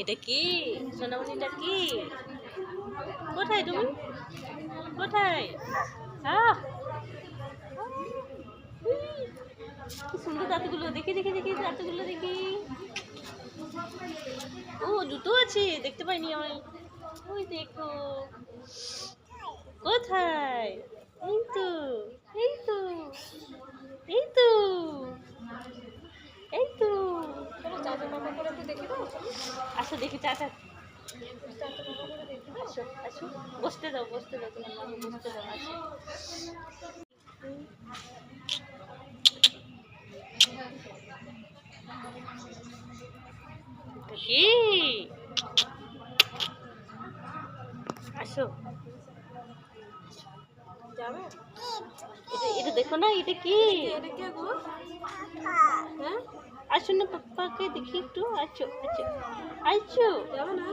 এটা কি সোনামণিটা কি? কোথায় তুমি? কোথায়? আহ কি সুন্দর দাঁতগুলো, দেখি দেখি দেখি দাঁতগুলো দেখি। ও জুতো আছে, দেখতে পাইনি আমি। ওই দেখো কোথায়? এই তো, এই তো, এই তো, এই তো। আসো দেখি চাচা। আসো আসো, বসতে দাও বসতে দাও, তোমার মাকে বসতে দাও। আসো কি? আসো, এটা এটা দেখো না, এটা কি? হ্যাঁ, আসো না পাপ্পাকে দেখি একটু। আছো আছো আছো, যাবে না?